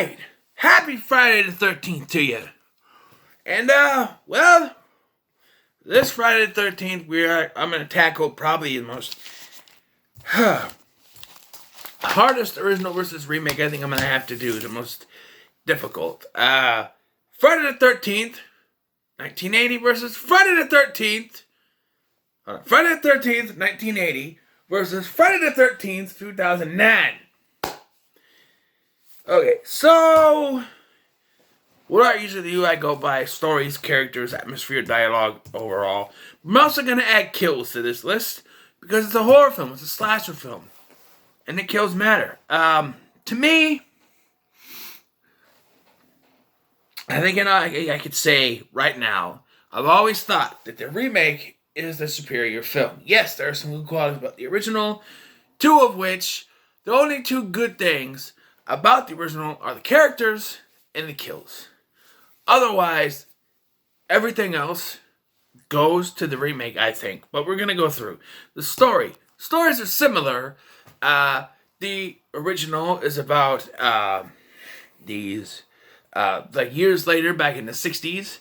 right. Happy Friday the 13th to you. And, well, this Friday the 13th, I'm going to tackle probably the most hardest original versus remake I think I'm going to have to do. The most difficult. Friday the 13th, 1980 versus Friday the 13th. Friday the 13th, 1980 versus Friday the 13th, 2009. Okay, so what I usually do, I go by stories, characters, atmosphere, dialogue, overall. I'm also going to add kills to this list because it's a horror film, it's a slasher film, and the kills matter. To me, I think I could say right now, I've always thought that the remake is the superior film. Yes, there are some good qualities about the original, two of which, the only two good things about the original are the characters and the kills. Otherwise, everything else goes to the remake, I think. But we're going to go through. The story. Stories are similar. The original is about these, like years later, back in the 60s,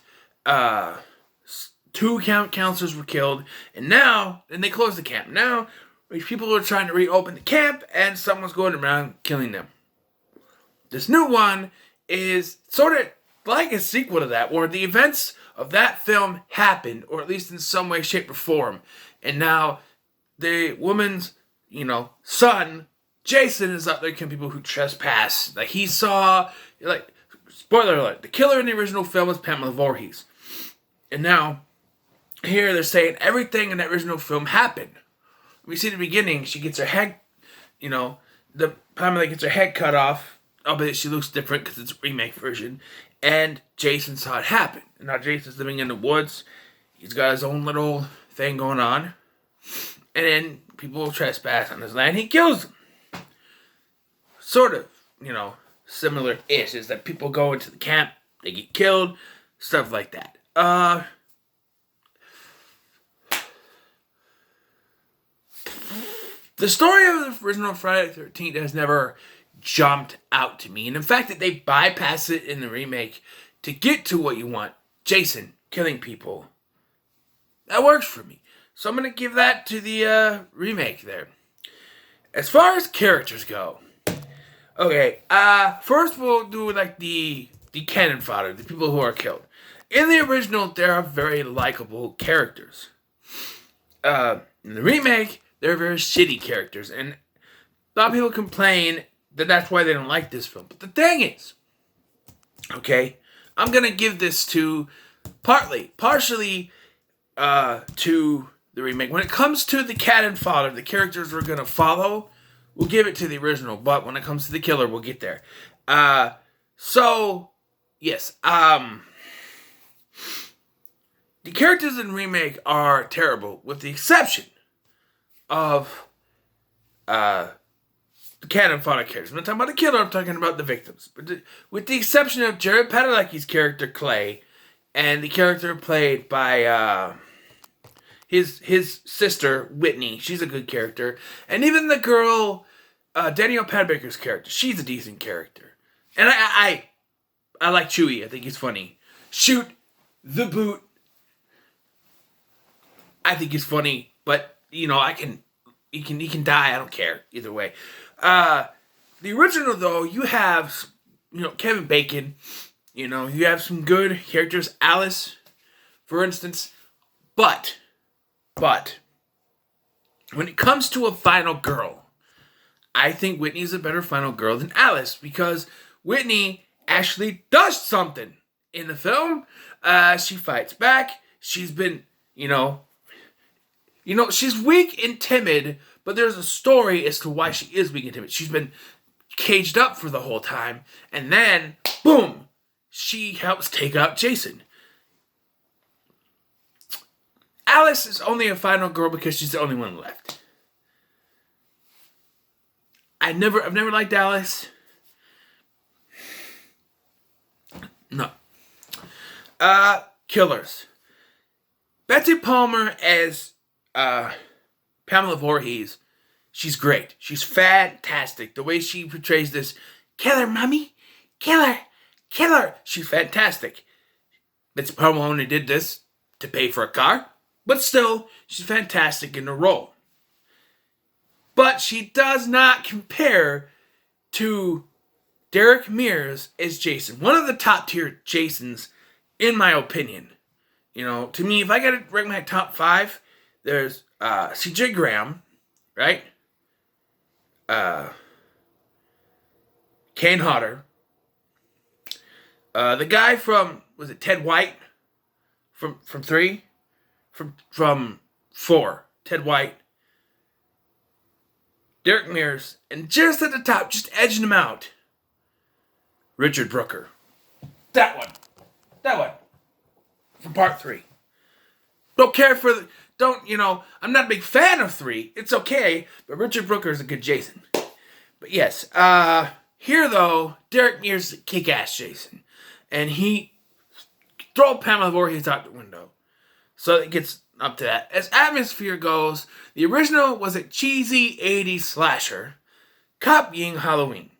two counselors were killed, and they closed the camp. Now, people are trying to reopen the camp, and someone's going around killing them. This new one is sort of like a sequel to that, where the events of that film happened, or at least in some way, shape, or form. And now the woman's, son, Jason, is out there killing people who trespass. Like, he saw, spoiler alert, the killer in the original film was Pamela Voorhees. And now, here they're saying everything in that original film happened. We see the beginning, she gets her head, Pamela gets her head cut off. Albeit she looks different because it's a remake version. And Jason saw it happen. And now Jason's living in the woods. He's got his own little thing going on. And then people trespass on his land. He kills them. Sort of, similar-ish. Is that people go into the camp, they get killed, stuff like that. The story of the original Friday the 13th has never jumped out to me. And the fact that they bypass it in the remake to get to what you want, Jason killing people, that works for me. So I'm going to give that to the remake there. As far as characters go, okay, first we'll do the cannon fodder, the people who are killed. In the original, there are very likable characters. In the remake, they're very shitty characters. And a lot of people complain that's why they don't like this film. But the thing is, okay, I'm going to give this to partially to the remake. When it comes to the cannon fodder, the characters we're going to follow, we'll give it to the original. But when it comes to the killer, we'll get there. So, yes. The characters in remake are terrible, with the exception of the cannon fodder characters. I'm not talking about the killer, I'm talking about the victims. But with the exception of Jared Padalecki's character, Clay, and the character played by his sister, Whitney. She's a good character. And even the girl, Danielle Padbaker's character. She's a decent character. And I like Chewie. I think he's funny. Shoot the boot. I think he's funny. But, he can die. I don't care. Either way. The original, though, you have, Kevin Bacon. You have some good characters. Alice, for instance. But, when it comes to a final girl, I think Whitney's a better final girl than Alice. Because Whitney actually does something in the film. She fights back. She's been, she's weak and timid, but there's a story as to why she is weak and timid. She's been caged up for the whole time, and then, boom, she helps take out Jason. Alice is only a final girl because she's the only one left. I've never liked Alice. No. Killers. Betsy Palmer as Pamela Voorhees, she's great. She's fantastic. The way she portrays this killer mommy kill her, kill her. She's fantastic. Betsy Palmer only did this to pay for a car, but still, she's fantastic in the role. But she does not compare to Derek Mears as Jason. One of the top tier Jasons, in my opinion. You know, to me, if I gotta rank my top 5, there's CJ Graham, right? Kane Hodder. The guy from, was it Ted White? From 3? From 4. Ted White. Derek Mears. And just at the top, just edging him out, Richard Brooker. That one. From part 3. Don't care for the... I'm not a big fan of 3. It's okay, but Richard Brooker is a good Jason. But yes, here though, Derek Mears is a kick-ass Jason. And he... Throw Pamela Voorhees out the window. So it gets up to that. As atmosphere goes, the original was a cheesy 80s slasher. Copying Halloween.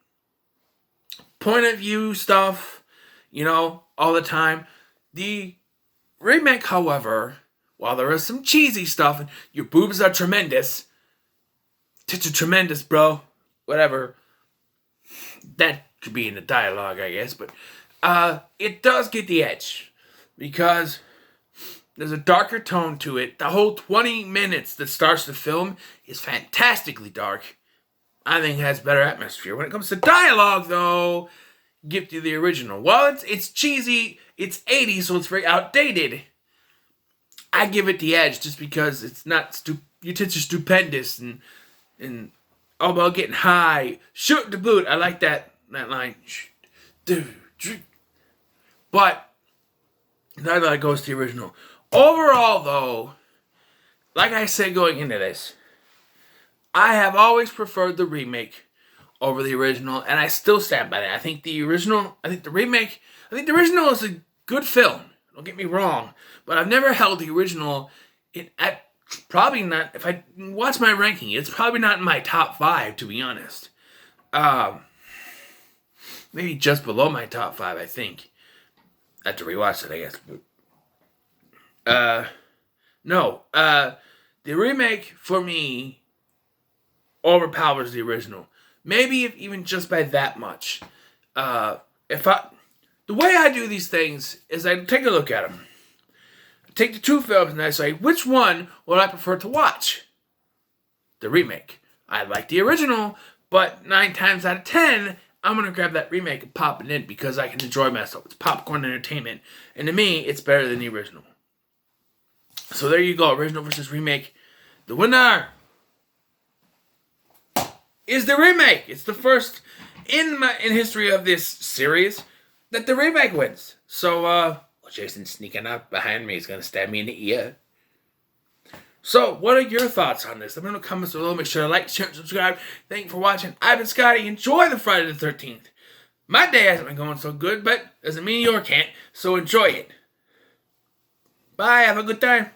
Point of view stuff, all the time. The remake, however, while there is some cheesy stuff, and your boobs are tremendous, tits are tremendous, bro, whatever, that could be in the dialogue, I guess, but it does get the edge, because there's a darker tone to it. The whole 20 minutes that starts the film is fantastically dark. I think it has better atmosphere. When it comes to dialogue, though, give to the original. Well, it's cheesy, it's 80s, so it's very outdated. I give it the edge just because it's not your tits are stupendous and all about getting high. Shoot the boot. I like that line. But that goes to the original. Overall, though, like I said going into this, I have always preferred the remake over the original, and I still stand by that. I think the original is a good film. Don't get me wrong, but I've never held the original probably not, if I watch my ranking, it's probably not in my top 5, to be honest. Maybe just below my top 5, I think. I have to rewatch it, I guess. The remake, for me, overpowers the original. Maybe if even just by that much. The way I do these things is I take a look at them. I take the two films and I say, which one would I prefer to watch? The remake. I like the original, but 9 times out of 10, I'm going to grab that remake and pop it in because I can enjoy myself. It's popcorn entertainment. And to me, it's better than the original. So there you go. Original versus remake. The winner is the remake. It's the first in history of this series that the remake wins. So, Jason's sneaking up behind me. He's going to stab me in the ear. So, what are your thoughts on this? Let me know in the comments below. Make sure to like, share, and subscribe. Thank you for watching. I've been Scotty. Enjoy the Friday the 13th. My day hasn't been going so good, but doesn't mean yours can't. So enjoy it. Bye. Have a good time.